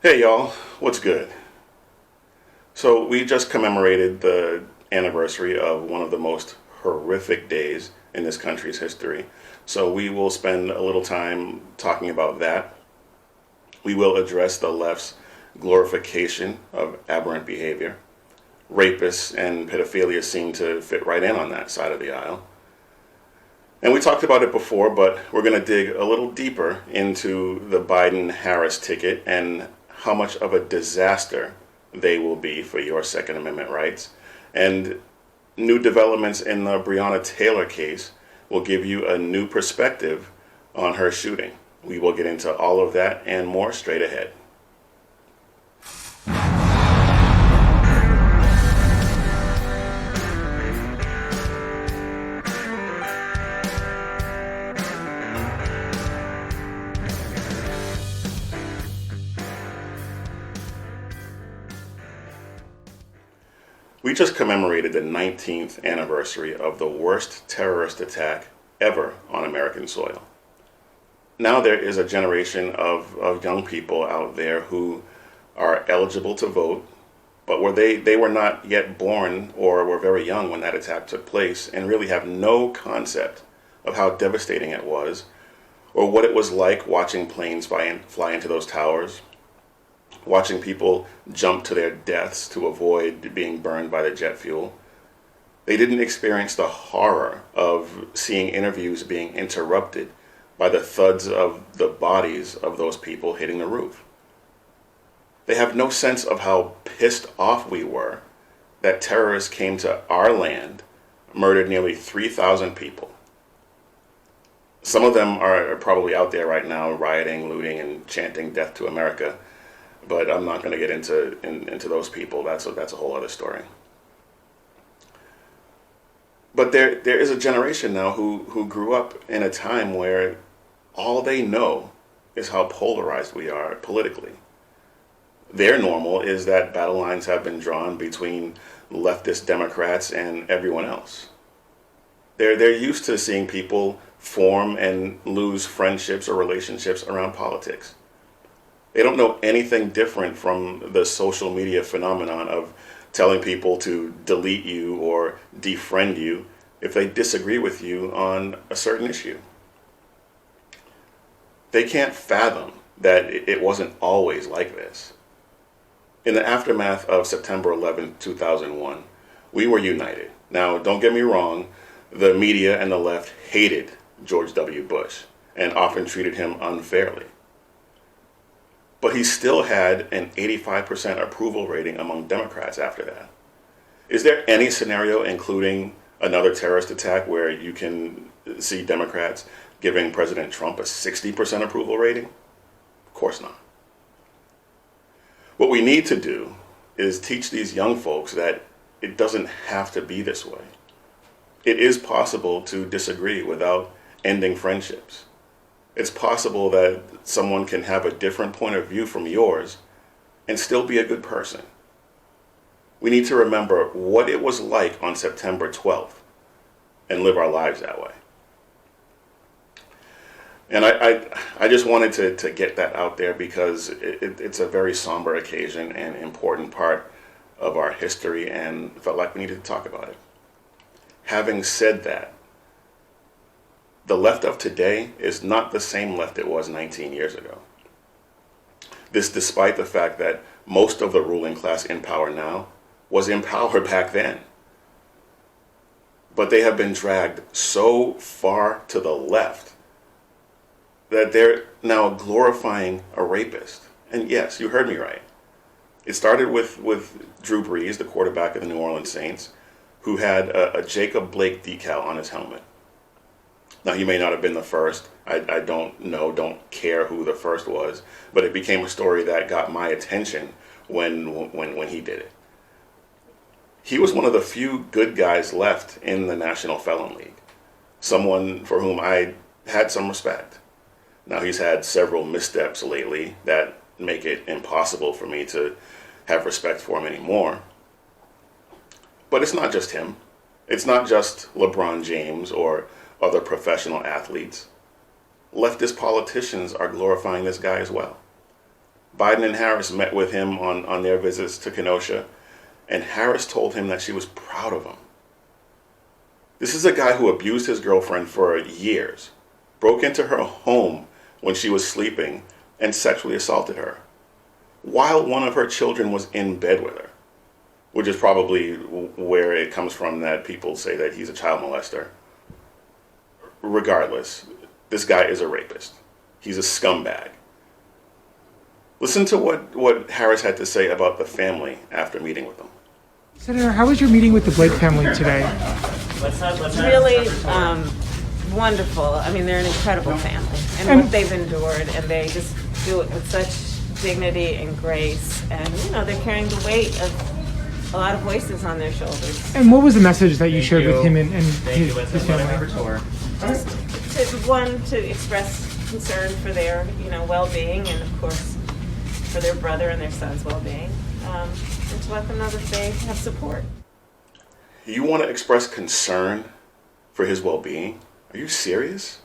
Hey y'all, what's good? So we just commemorated the anniversary of one of the most horrific days in this country's history. So we will spend a little time talking about that. We will address the left's glorification of aberrant behavior. Rapists and pedophilia seem to fit right in on that side of the aisle. And we talked about it before, but we're going to dig a little deeper into the Biden-Harris ticket and how much of a disaster they will be for your Second Amendment rights. And new developments in the Breonna Taylor case will give you a new perspective on her shooting. We will get into all of that and more straight ahead. We just commemorated the 19th anniversary of the worst terrorist attack ever on American soil. Now there is a generation of young people out there who are eligible to vote, but they were not yet born or were very young when that attack took place and really have no concept of how devastating it was or what it was like watching planes fly into those towers, watching people jump to their deaths to avoid being burned by the jet fuel. They didn't experience the horror of seeing interviews being interrupted by the thuds of the bodies of those people hitting the roof. They have no sense of how pissed off we were that terrorists came to our land, murdered nearly 3,000 people. Some of them are probably out there right now rioting, looting, and chanting death to America. But I'm not going to get into those people. That's a whole other story. But there is a generation now who grew up in a time where all they know is how polarized we are politically. Their normal is that battle lines have been drawn between leftist Democrats and everyone else. They're used to seeing people form and lose friendships or relationships around politics. They don't know anything different from the social media phenomenon of telling people to delete you or defriend you if they disagree with you on a certain issue. They can't fathom that it wasn't always like this. In the aftermath of September 11, 2001, we were united. Now, don't get me wrong, the media and the left hated George W. Bush and often treated him unfairly. But he still had an 85% approval rating among Democrats after that. Is there any scenario, including another terrorist attack, where you can see Democrats giving President Trump a 60% approval rating? Of course not. What we need to do is teach these young folks that it doesn't have to be this way. It is possible to disagree without ending friendships. It's possible that someone can have a different point of view from yours and still be a good person. We need to remember what it was like on September 12th and live our lives that way. And I just wanted to get that out there because it's a very somber occasion and important part of our history and felt like we needed to talk about it. Having said that, the left of today is not the same left it was 19 years ago. This despite the fact that most of the ruling class in power now was in power back then. But they have been dragged so far to the left that they're now glorifying a rapist. And yes, you heard me right. It started with Drew Brees, the quarterback of the New Orleans Saints, who had a Jacob Blake decal on his helmet. Now, he may not have been the first. I don't care who the first was, but it became a story that got my attention when he did it. He was one of the few good guys left in the National Felon League, someone for whom I had some respect. Now, he's had several missteps lately that make it impossible for me to have respect for him anymore. But it's not just him. It's not just LeBron James or other professional athletes. Leftist politicians are glorifying this guy as well. Biden and Harris met with him on their visits to Kenosha, and Harris told him that she was proud of him. This is a guy who abused his girlfriend for years, broke into her home when she was sleeping, and sexually assaulted her, while one of her children was in bed with her, which is probably where it comes from that people say that he's a child molester. Regardless, this guy is a rapist. He's a scumbag. Listen to what Harris had to say about the family after meeting with them. Senator, how was your meeting with the Blake family today? Really wonderful. I mean, they're an incredible family, and what they've endured, and they just do it with such dignity and grace, and they're carrying the weight of a lot of voices on their shoulders. And what was the message that you shared with him and his family? Just to express concern for their well-being, and of course for their brother and their son's well-being, and to let them know that they have support. You want to express concern for his well-being? Are you serious?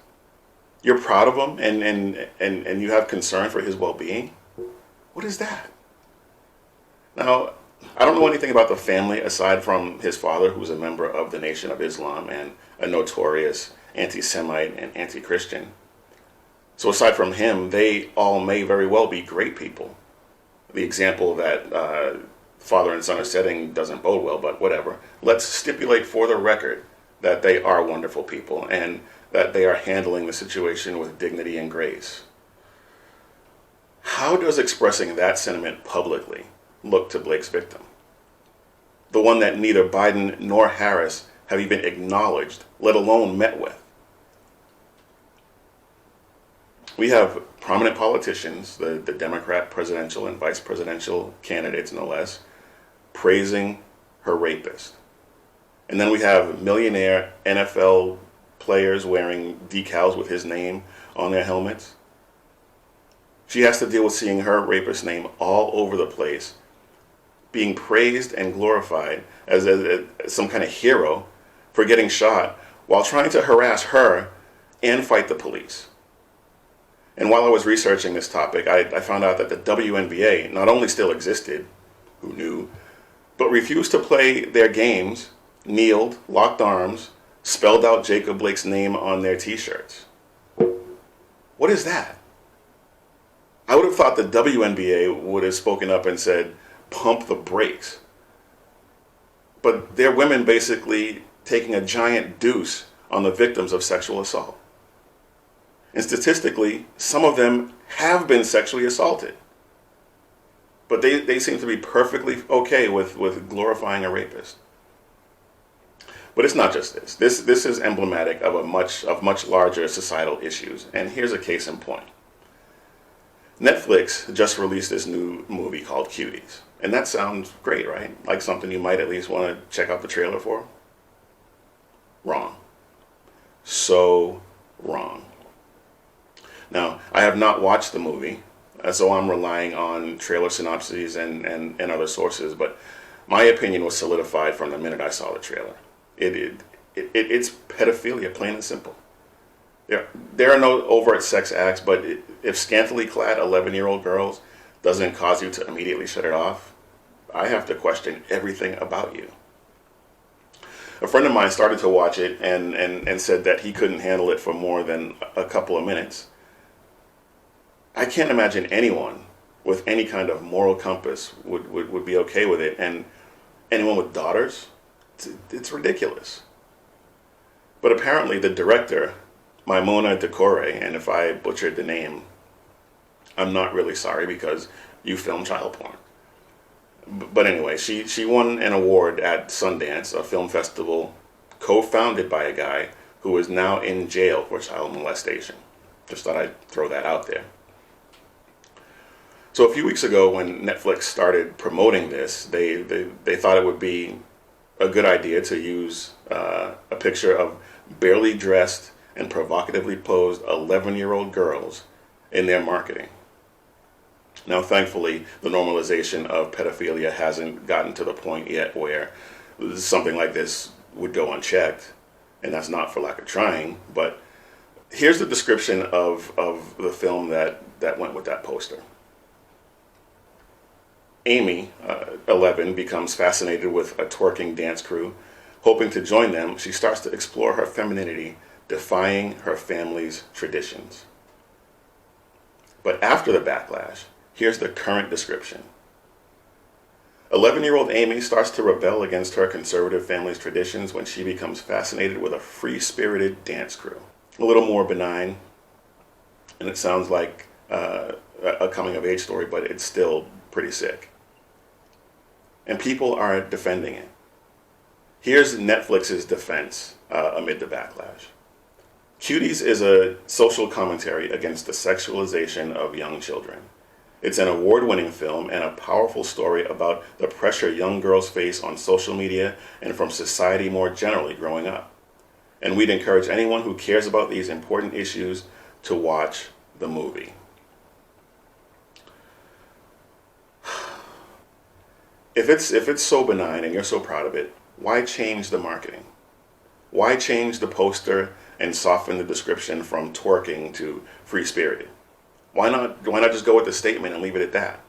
You're proud of him and you have concern for his well-being? What is that? Now, I don't know anything about the family aside from his father, who's a member of the Nation of Islam and a notorious anti-Semite and anti-Christian. So aside from him, they all may very well be great people. The example that father and son are setting doesn't bode well, but whatever. Let's stipulate for the record that they are wonderful people and that they are handling the situation with dignity and grace. How does expressing that sentiment publicly look to Blake's victim? The one that neither Biden nor Harris have even acknowledged, let alone met with. We have prominent politicians, the Democrat presidential and vice presidential candidates no less, praising her rapist. And then we have millionaire NFL players wearing decals with his name on their helmets. She has to deal with seeing her rapist name all over the place, being praised and glorified as some kind of hero for getting shot while trying to harass her and fight the police. And while I was researching this topic, I found out that the WNBA not only still existed, who knew, but refused to play their games, kneeled, locked arms, spelled out Jacob Blake's name on their t-shirts. What is that? I would have thought the WNBA would have spoken up and said, pump the brakes. But they're women basically taking a giant deuce on the victims of sexual assault. And statistically, some of them have been sexually assaulted. But they seem to be perfectly okay with glorifying a rapist. But it's not just this. This is emblematic of much larger societal issues. And here's a case in point. Netflix just released this new movie called Cuties. And that sounds great, right? Like something you might at least want to check out the trailer for? Wrong. So wrong. Now, I have not watched the movie, so I'm relying on trailer synopses and other sources, but my opinion was solidified from the minute I saw the trailer. It's pedophilia, plain and simple. There are no overt sex acts, but if scantily clad 11-year-old girls doesn't cause you to immediately shut it off, I have to question everything about you. A friend of mine started to watch it and said that he couldn't handle it for more than a couple of minutes. I can't imagine anyone with any kind of moral compass would be okay with it. And anyone with daughters, it's ridiculous. But apparently the director, Maimouna Decore, and if I butchered the name, I'm not really sorry because you film child porn. But anyway, she won an award at Sundance, a film festival co-founded by a guy who is now in jail for child molestation. Just thought I'd throw that out there. So a few weeks ago when Netflix started promoting this, they thought it would be a good idea to use a picture of barely dressed and provocatively posed 11-year-old girls in their marketing. Now, thankfully, the normalization of pedophilia hasn't gotten to the point yet where something like this would go unchecked, and that's not for lack of trying, but here's the description of the film that went with that poster. Amy, 11, becomes fascinated with a twerking dance crew. Hoping to join them, she starts to explore her femininity, defying her family's traditions. But after the backlash, here's the current description. 11-year-old Amy starts to rebel against her conservative family's traditions when she becomes fascinated with a free-spirited dance crew. A little more benign, and it sounds like a coming-of-age story, but it's still pretty sick. And people are defending it. Here's Netflix's defense amid the backlash. Cuties is a social commentary against the sexualization of young children. It's an award-winning film and a powerful story about the pressure young girls face on social media and from society more generally growing up. And we'd encourage anyone who cares about these important issues to watch the movie. If it's so benign and you're so proud of it, why change the marketing? Why change the poster and soften the description from twerking to free-spirited? Why not just go with the statement and leave it at that?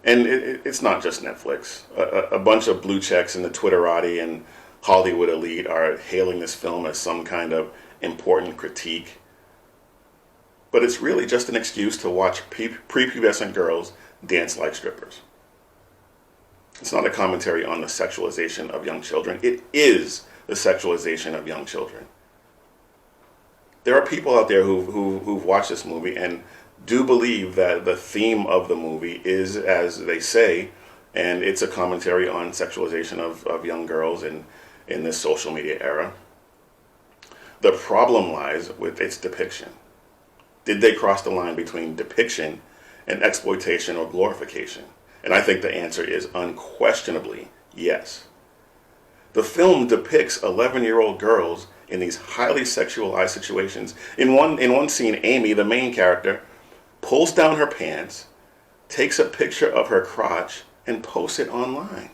And it's not just Netflix. A bunch of blue checks in the Twitterati and Hollywood elite are hailing this film as some kind of important critique. But it's really just an excuse to watch prepubescent girls dance like strippers. It's not a commentary on the sexualization of young children. It is the sexualization of young children. There are people out there who've watched this movie and do believe that the theme of the movie is, as they say, and it's a commentary on sexualization of young girls in this social media era. The problem lies with its depiction. Did they cross the line between depiction and exploitation or glorification? And I think the answer is unquestionably yes. The film depicts 11-year-old girls in these highly sexualized situations. In one scene, Amy, the main character, pulls down her pants, takes a picture of her crotch, and posts it online.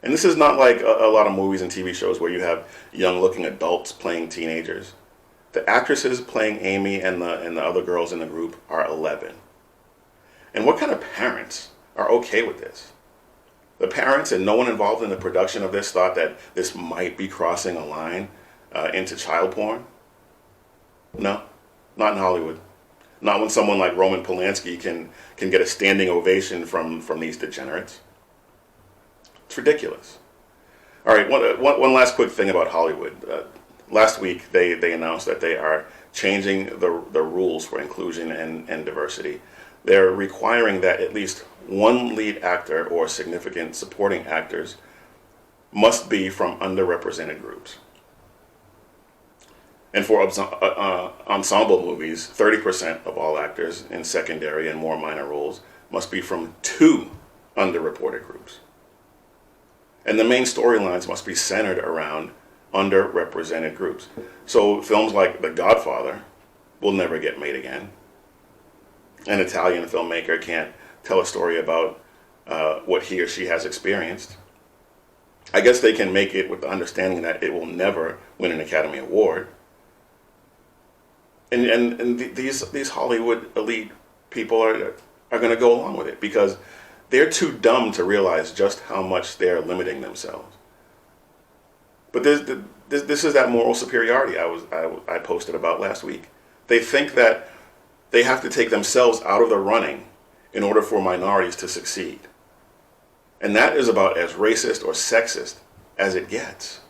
And this is not like a lot of movies and TV shows where you have young-looking adults playing teenagers. The actresses playing Amy and the other girls in the group are 11. And what kind of parents are okay with this? The parents and no one involved in the production of this thought that this might be crossing a line into child porn? No, not in Hollywood. Not when someone like Roman Polanski can get a standing ovation from these degenerates. It's ridiculous. All right, one last quick thing about Hollywood. Last week, they announced that they are changing the rules for inclusion and diversity. They're requiring that at least one lead actor or significant supporting actors must be from underrepresented groups. And for ensemble movies, 30% of all actors in secondary and more minor roles must be from 2 underreported groups. And the main storylines must be centered around underrepresented groups. So films like The Godfather will never get made again. An Italian filmmaker can't tell a story about what he or she has experienced. I guess they can make it with the understanding that it will never win an Academy Award. And these Hollywood elite people are going to go along with it because they're too dumb to realize just how much they're limiting themselves. But this is that moral superiority I posted about last week. They think that they have to take themselves out of the running in order for minorities to succeed. And that is about as racist or sexist as it gets.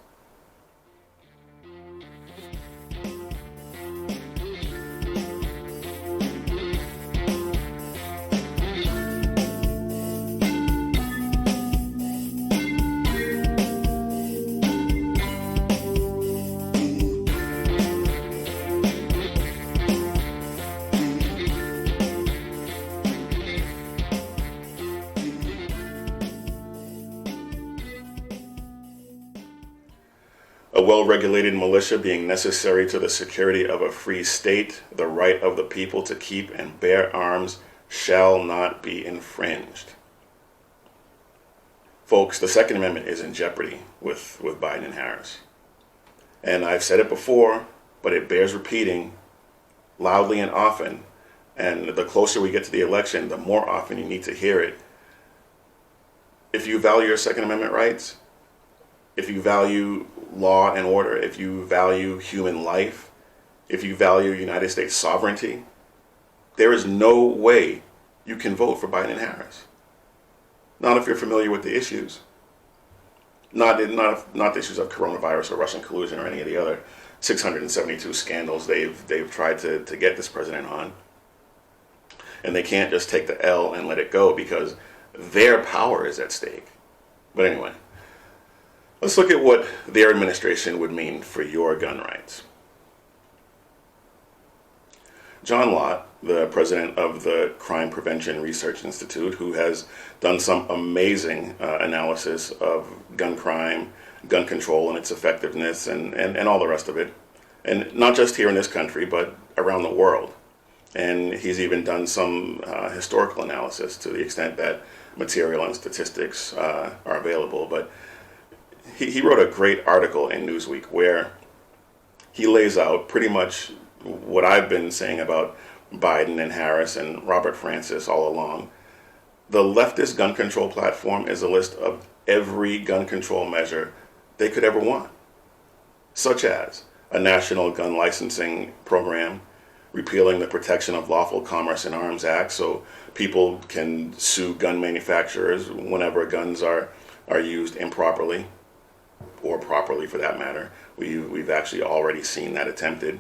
A well-regulated militia being necessary to the security of a free state, the right of the people to keep and bear arms shall not be infringed. Folks, the Second Amendment is in jeopardy with Biden and Harris. And I've said it before, but it bears repeating loudly and often. And the closer we get to the election, the more often you need to hear it. If you value your Second Amendment rights, if you value law and order, if you value human life, if you value United States sovereignty, there is no way you can vote for Biden and Harris. Not if you're familiar with the issues. Not the issues of coronavirus or Russian collusion or any of the other 672 scandals they've tried to get this president on. And they can't just take the L and let it go because their power is at stake. But anyway, let's look at what their administration would mean for your gun rights. John Lott, the president of the Crime Prevention Research Institute, who has done some amazing analysis of gun crime, gun control and its effectiveness, and all the rest of it. And not just here in this country, but around the world. And he's even done some historical analysis to the extent that material and statistics are available. But he wrote a great article in Newsweek where he lays out pretty much what I've been saying about Biden and Harris and Robert Francis all along. The leftist gun control platform is a list of every gun control measure they could ever want, such as a national gun licensing program, repealing the Protection of Lawful Commerce in Arms Act so people can sue gun manufacturers whenever guns are used improperly, or properly for that matter. We've actually already seen that attempted.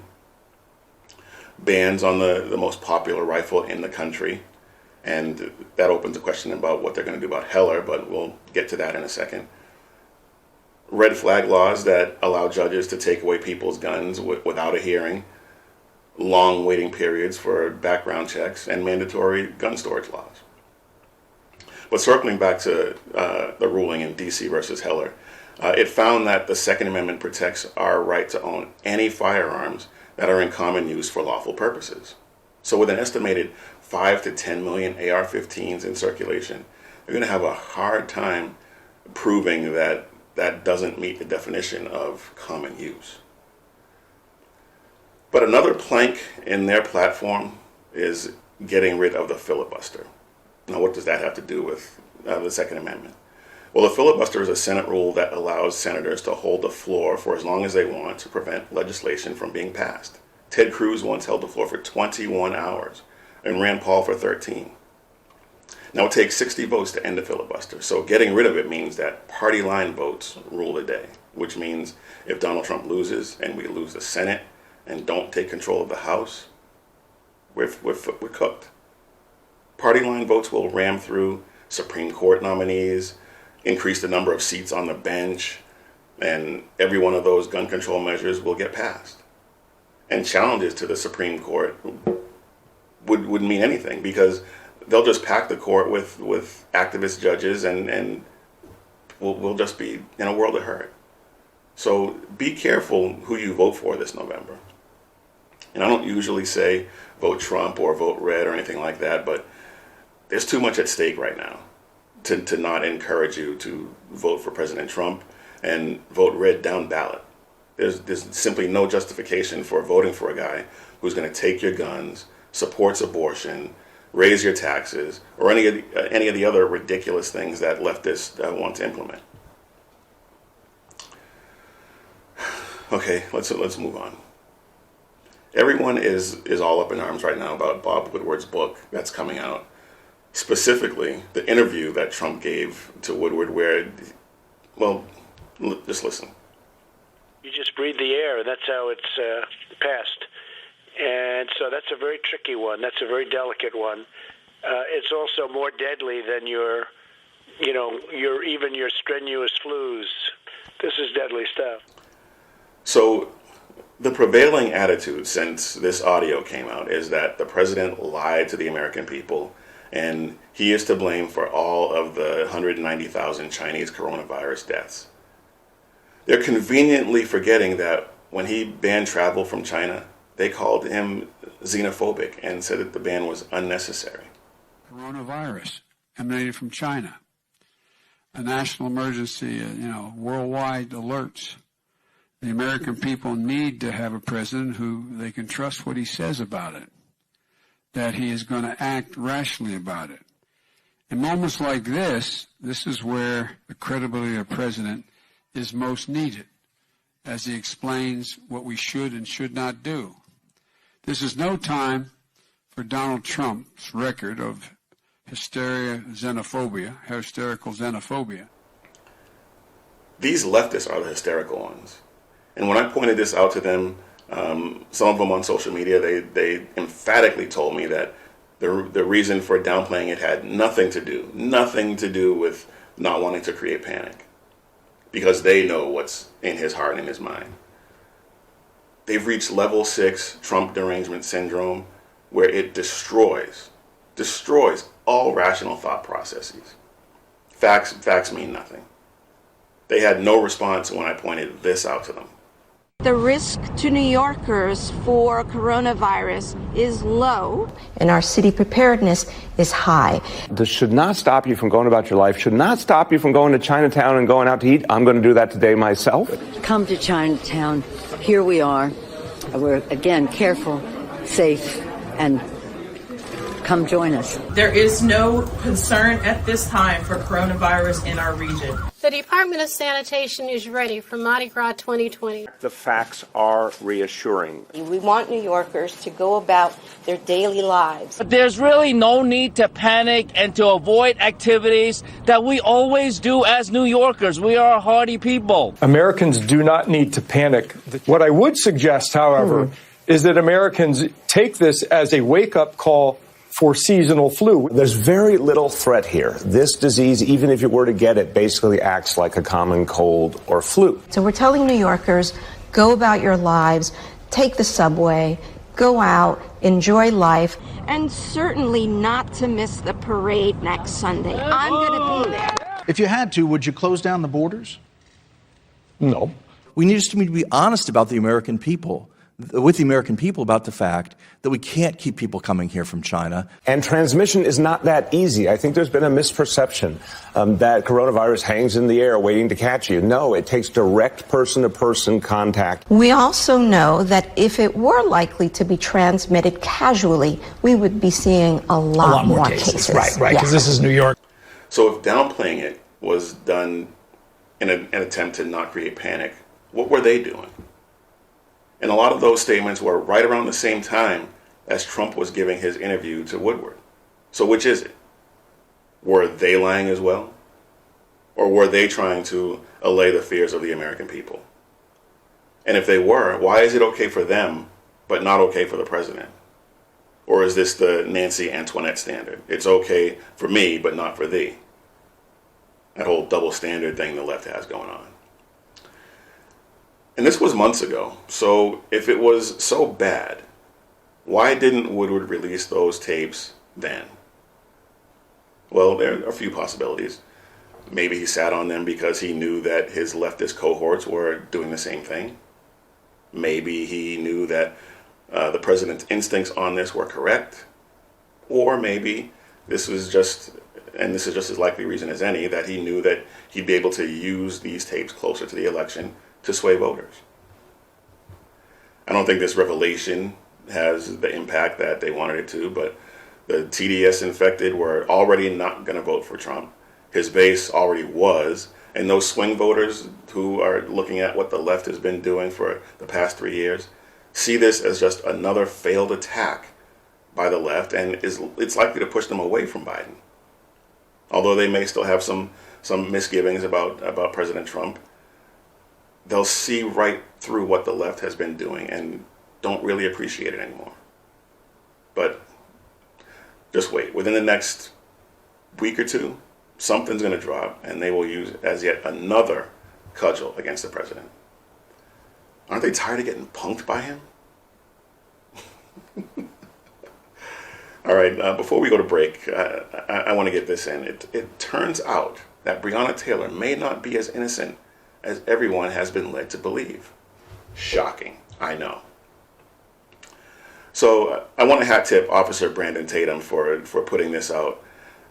Bans on the most popular rifle in the country, and that opens a question about what they're going to do about Heller, but we'll get to that in a second. Red flag laws that allow judges to take away people's guns without a hearing, long waiting periods for background checks, and mandatory gun storage laws. But circling back to the ruling in D.C. versus Heller, it found that the Second Amendment protects our right to own any firearms that are in common use for lawful purposes. So with an estimated 5 to 10 million AR-15s in circulation, they're going to have a hard time proving that that doesn't meet the definition of common use. But another plank in their platform is getting rid of the filibuster. Now, what does that have to do with the Second Amendment? Well, the filibuster is a Senate rule that allows senators to hold the floor for as long as they want to prevent legislation from being passed. Ted Cruz once held the floor for 21 hours, and Rand Paul for 13. Now, it takes 60 votes to end the filibuster, so getting rid of it means that party line votes rule the day, which means if Donald Trump loses and we lose the Senate and don't take control of the House, we're cooked. Party line votes will ram through Supreme Court nominees, increase the number of seats on the bench, and every one of those gun control measures will get passed. And challenges to the Supreme Court would mean anything, because they'll just pack the court with activist judges, and we'll just be in a world of hurt. So be careful who you vote for this November. And I don't usually say vote Trump or vote red or anything like that, but there's too much at stake right now to not encourage you to vote for President Trump and vote red down ballot. There's simply no justification for voting for a guy who's going to take your guns, supports abortion, raise your taxes, or any of the other ridiculous things that leftists want to implement. Okay, let's move on. Everyone is all up in arms right now about Bob Woodward's book that's coming out. Specifically, the interview that Trump gave to Woodward where, well, just listen. You just breathe the air. That's how it's passed. And so that's a very tricky one. That's a very delicate one. It's also more deadly than your strenuous flus. This is deadly stuff. So the prevailing attitude since this audio came out is that the president lied to the American people, and he is to blame for all of the 190,000 Chinese coronavirus deaths. They're conveniently forgetting that when he banned travel from China, they called him xenophobic and said that the ban was unnecessary. Coronavirus emanated from China. A national emergency, worldwide alerts. The American people need to have a president who they can trust what he says about it. that he is going to act rationally about it. In moments like this is where the credibility of the president is most needed, as he explains what we should and should not do. This is no time for Donald Trump's record of hysterical xenophobia. These leftists are the hysterical ones. And when I pointed this out to them, some of them on social media, they emphatically told me that the reason for downplaying it had nothing to do with not wanting to create panic, because they know what's in his heart and in his mind. They've reached level 6 Trump derangement syndrome, where it destroys all rational thought processes. Facts mean nothing. They had no response when I pointed this out to them. The risk to New Yorkers for coronavirus is low. And our city preparedness is high. This should not stop you from going about your life, should not stop you from going to Chinatown and going out to eat. I'm going to do that today myself. Come to Chinatown. Here we are. We're, again, careful, safe, and come join us. There is no concern at this time for coronavirus in our region. The Department of Sanitation is ready for Mardi Gras 2020. The facts are reassuring. We want New Yorkers to go about their daily lives. But there's really no need to panic and to avoid activities that we always do as New Yorkers. We are a hardy people. Americans do not need to panic. What I would suggest, however, is that Americans take this as a wake-up call for seasonal flu. There's very little threat here. This disease, even if you were to get it, basically acts like a common cold or flu. So we're telling New Yorkers, go about your lives, take the subway, go out, enjoy life. And certainly not to miss the parade next Sunday. I'm going to be there. If you had to, would you close down the borders? No. We need to be honest about the American people, with the American people, about the fact that we can't keep people coming here from China. And transmission is not that easy. I think there's been a misperception that coronavirus hangs in the air waiting to catch you. No, it takes direct person-to-person contact. We also know that if it were likely to be transmitted casually, we would be seeing a lot more cases. Right, because this is New York. So if downplaying it was done in an attempt to not create panic, what were they doing? And a lot of those statements were right around the same time as Trump was giving his interview to Woodward. So which is it? Were they lying as well? Or were they trying to allay the fears of the American people? And if they were, why is it okay for them, but not okay for the president? Or is this the Nancy Antoinette standard? It's okay for me, but not for thee. That whole double standard thing the left has going on. And this was months ago, so if it was so bad, why didn't Woodward release those tapes then? Well, there are a few possibilities. Maybe he sat on them because he knew that his leftist cohorts were doing the same thing. Maybe he knew that the president's instincts on this were correct. Or maybe this was just, and this is just as likely reason as any, that he knew that he'd be able to use these tapes closer to the election to sway voters. I don't think this revelation has the impact that they wanted it to, but the TDS infected were already not going to vote for Trump. His base already was, and those swing voters who are looking at what the left has been doing for the past 3 years see this as just another failed attack by the left, and it's likely to push them away from Biden. Although they may still have some misgivings about President Trump, they'll see right through what the left has been doing and don't really appreciate it anymore. But just wait. Within the next week or two, something's going to drop, and they will use it as yet another cudgel against the president. Aren't they tired of getting punked by him? All right, before we go to break, I want to get this in. It turns out that Breonna Taylor may not be as innocent as everyone has been led to believe. Shocking, I know. So I want to hat tip Officer Brandon Tatum for putting this out,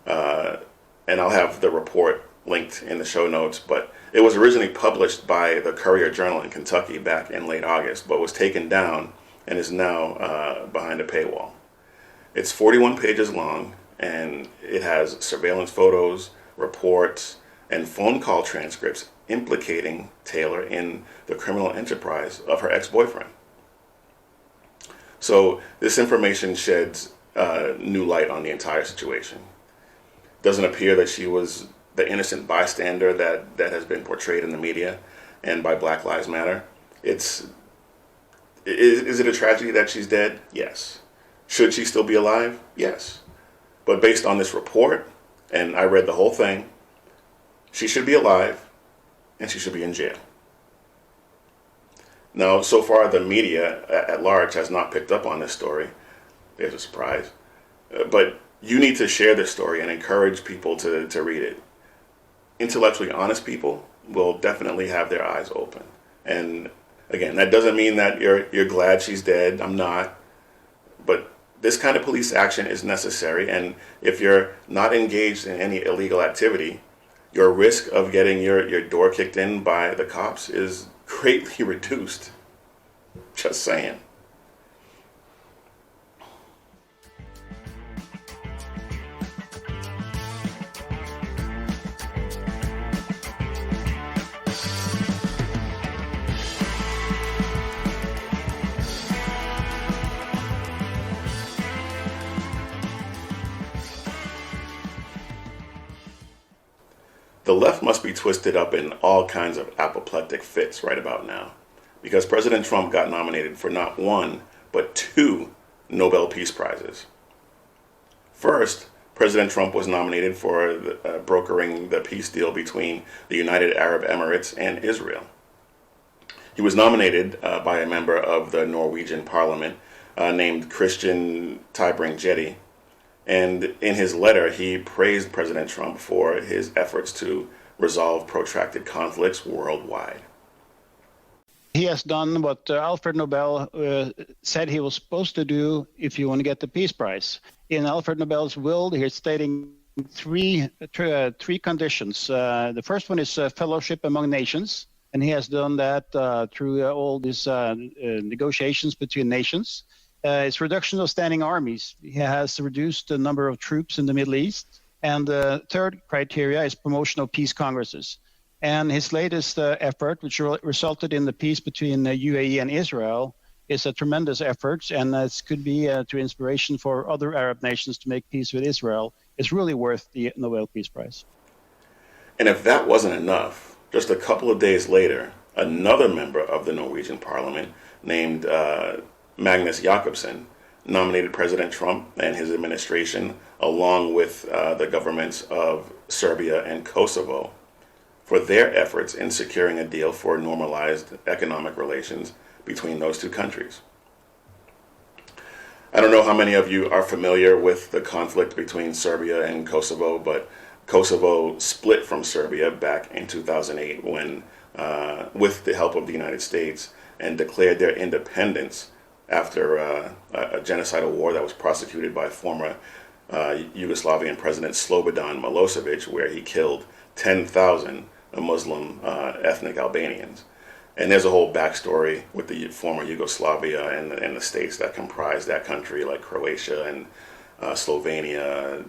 and I'll have the report linked in the show notes, but it was originally published by the Courier-Journal in Kentucky back in late August, but was taken down and is now behind a paywall. It's 41 pages long, and it has surveillance photos, reports, and phone call transcripts implicating Taylor in the criminal enterprise of her ex-boyfriend. So this information sheds new light on the entire situation. Doesn't appear that she was the innocent bystander that has been portrayed in the media and by Black Lives Matter. Is it a tragedy that she's dead? Yes. Should she still be alive? Yes. But based on this report, and I read the whole thing, she should be alive and she should be in jail. Now, so far, the media at large has not picked up on this story. There's a surprise. But you need to share this story and encourage people to read it. Intellectually honest people will definitely have their eyes open. And again, that doesn't mean that you're glad she's dead. I'm not. But this kind of police action is necessary. And if you're not engaged in any illegal activity, your risk of getting your door kicked in by the cops is greatly reduced. Just saying. The left must be twisted up in all kinds of apoplectic fits right about now, because President Trump got nominated for not one, but 2 Nobel Peace Prizes. First, President Trump was nominated for brokering the peace deal between the United Arab Emirates and Israel. He was nominated by a member of the Norwegian parliament named Christian Tybring-Gjedde. And in his letter, he praised President Trump for his efforts to resolve protracted conflicts worldwide. He has done what Alfred Nobel said he was supposed to do if you want to get the Peace Prize. In Alfred Nobel's will, he's stating three conditions. The first one is fellowship among nations, and he has done that through all these negotiations between nations. It's reduction of standing armies. He has reduced the number of troops in the Middle East. And the third criteria is promotion of peace congresses. And his latest effort, which resulted in the peace between UAE and Israel, is a tremendous effort, and this could be to inspiration for other Arab nations to make peace with Israel. It's really worth the Nobel Peace Prize. And if that wasn't enough, just a couple of days later, another member of the Norwegian parliament named Magnus Jacobsen nominated President Trump and his administration, along with the governments of Serbia and Kosovo, for their efforts in securing a deal for normalized economic relations between those two countries. I don't know how many of you are familiar with the conflict between Serbia and Kosovo, but Kosovo split from Serbia back in 2008 when, with the help of the United States, and declared their independence after a genocidal war that was prosecuted by former Yugoslavian President Slobodan Milosevic, where he killed 10,000 Muslim ethnic Albanians. And there's a whole backstory with the former Yugoslavia and the states that comprise that country, like Croatia and Slovenia,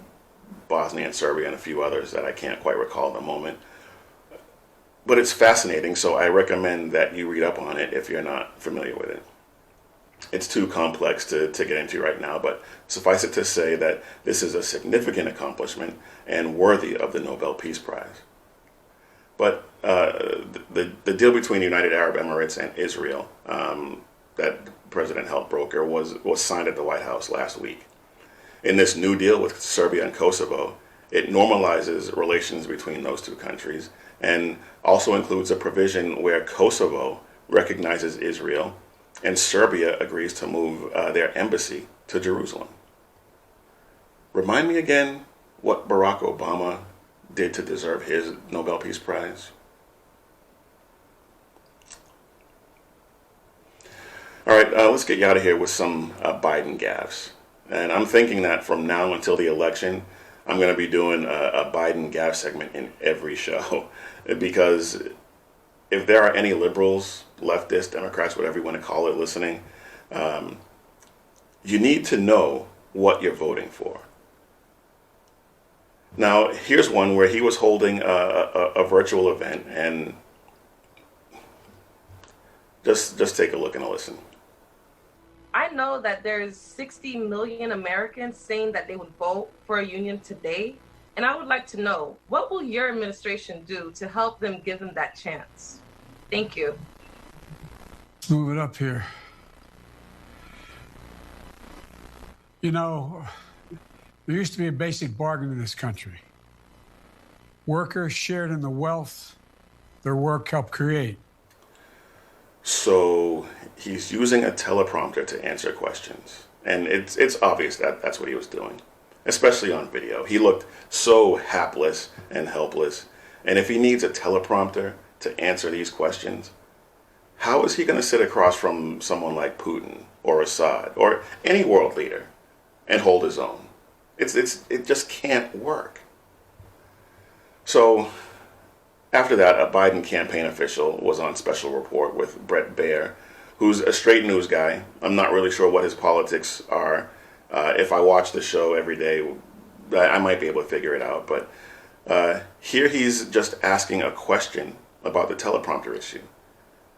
Bosnia and Serbia, and a few others that I can't quite recall at the moment. But it's fascinating, so I recommend that you read up on it if you're not familiar with it. It's too complex to get into right now, but suffice it to say that this is a significant accomplishment and worthy of the Nobel Peace Prize. But the deal between the United Arab Emirates and Israel that the president helped broker was signed at the White House last week. In this new deal with Serbia and Kosovo, it normalizes relations between those two countries and also includes a provision where Kosovo recognizes Israel and Serbia agrees to move their embassy to Jerusalem. Remind me again what Barack Obama did to deserve his Nobel Peace Prize. All right, let's get you out of here with some Biden gaffes. And I'm thinking that from now until the election, I'm going to be doing a Biden gaffe segment in every show. Because if there are any liberals, leftists, Democrats, whatever you want to call it, listening, you need to know what you're voting for. Now, here's one where he was holding a virtual event, and just take a look and a listen. I know that there's 60 million Americans saying that they would vote for a union today, and I would like to know, what will your administration do to help them give them that chance? Thank you. Let's move it up here. You know, there used to be a basic bargain in this country. Workers shared in the wealth their work helped create. So he's using a teleprompter to answer questions. And it's obvious that that's what he was doing, especially on video. He looked so hapless and helpless. And if he needs a teleprompter to answer these questions, how is he going to sit across from someone like Putin or Assad or any world leader and hold his own? It just can't work. So after that, a Biden campaign official was on special report with Bret Baier, who's a straight news guy. I'm not really sure what his politics are. If I watch the show every day, I might be able to figure it out. But here he's just asking a question about the teleprompter issue.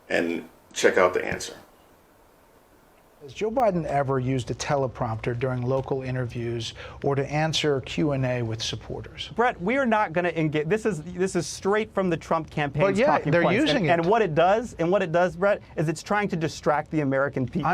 And check out the answer. Has Joe Biden ever used a teleprompter during local interviews or to answer Q&A with supporters? Brett, we are not going to engage. This is straight from the Trump campaign's but yeah, talking they're points. using it. And what it does, Brett, is it's trying to distract the American people.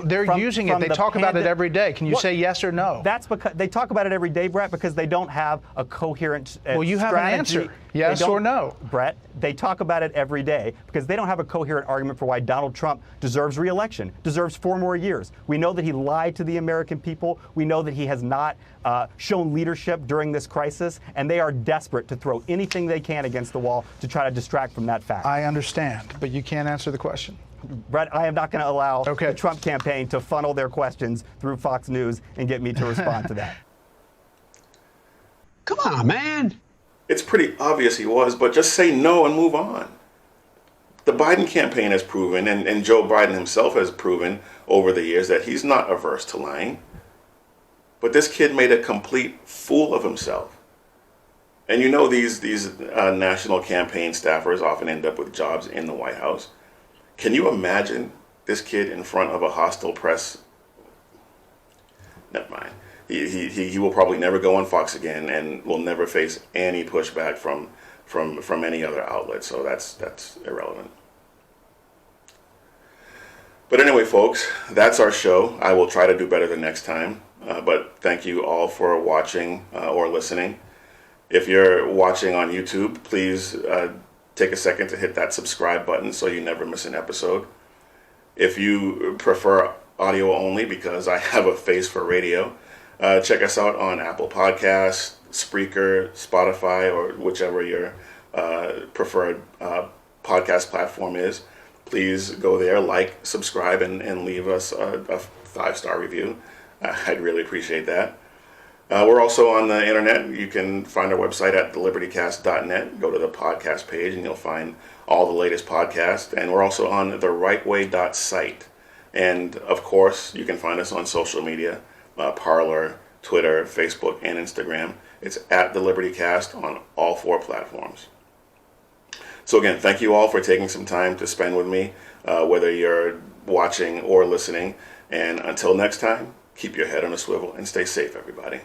They're using it. They talk about it every day. Can you say yes or no? That's because they talk about it every day, Brett, because they don't have a coherent well, you have an answer. Yes or no? Brett, they talk about it every day because they don't have a coherent argument for why Donald Trump deserves re-election, deserves 4 more years. We know that he lied to the American people. We know that he has not shown leadership during this crisis, and they are desperate to throw anything they can against the wall to try to distract from that fact. I understand, but you can't answer the question. Brett, I am not going to allow the Trump campaign to funnel their questions through Fox News and get me to respond to that. Come on, man. It's pretty obvious he was, but just say no and move on. The Biden campaign has proven, and Joe Biden himself has proven over the years, that he's not averse to lying. But this kid made a complete fool of himself. And you know these national campaign staffers often end up with jobs in the White House. Can you imagine this kid in front of a hostile press? Never mind. He will probably never go on Fox again and will never face any pushback from any other outlet. So that's irrelevant. But anyway, folks, that's our show. I will try to do better the next time. But thank you all for watching or listening. If you're watching on YouTube, please take a second to hit that subscribe button so you never miss an episode. If you prefer audio only, because I have a face for radio, check us out on Apple Podcasts, Spreaker, Spotify, or whichever your preferred podcast platform is. Please go there, like, subscribe, and leave us a 5-star review. I'd really appreciate that. We're also on the internet. You can find our website at thelibertycast.net. Go to the podcast page and you'll find all the latest podcasts. And we're also on therightway.site. And of course, you can find us on social media, Parler, Twitter, Facebook, and Instagram. It's at The Liberty Cast on all 4 platforms. So again, thank you all for taking some time to spend with me, whether you're watching or listening. And until next time, keep your head on a swivel and stay safe, everybody.